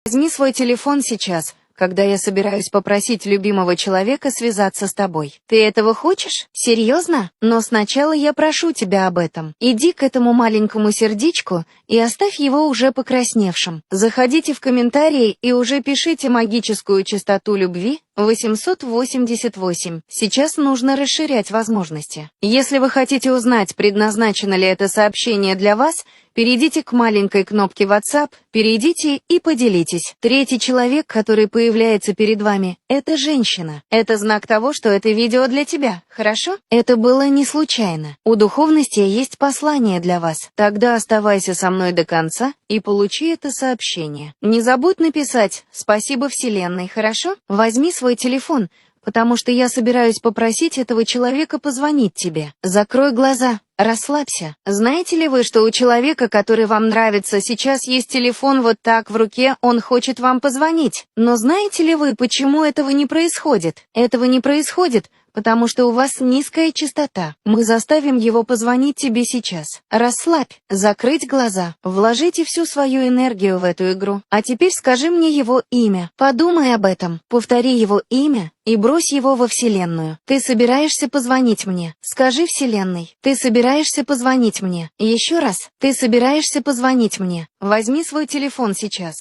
Возьми свой телефон сейчас, когда я собираюсь попросить любимого человека связаться с тобой. Ты этого хочешь? Серьезно? Но сначала я прошу тебя об этом. Иди к этому маленькому сердечку и оставь его уже покрасневшим. Заходите в комментарии и уже пишите магическую частоту любви 888. Сейчас нужно расширять возможности. Если вы хотите узнать, предназначено ли это сообщение для вас, перейдите к маленькой кнопке WhatsApp, перейдите и поделитесь. Третий человек, который появляется перед вами, это женщина. Это знак того, что это видео для тебя, хорошо? Это было не случайно. У духовности есть послание для вас. Тогда оставайся со мной до конца и получи это сообщение. Не забудь написать «Спасибо Вселенной», хорошо? Возьми свой телефон, потому что я собираюсь попросить этого человека позвонить тебе. Закрой глаза. Расслабься. Знаете ли вы, что у человека, который вам нравится, сейчас есть телефон вот так в руке, он хочет вам позвонить? Но знаете ли вы, почему этого не происходит? Этого не происходит, потому что у вас низкая частота. Мы заставим его позвонить тебе сейчас. Расслабь, закрыть глаза, вложите всю свою энергию в эту игру. А теперь скажи мне его имя. Подумай об этом, повтори его имя и брось его во Вселенную. Ты собираешься позвонить мне. Скажи Вселенной, ты собираешься позвонить мне. Еще раз, ты собираешься позвонить мне. Возьми свой телефон сейчас.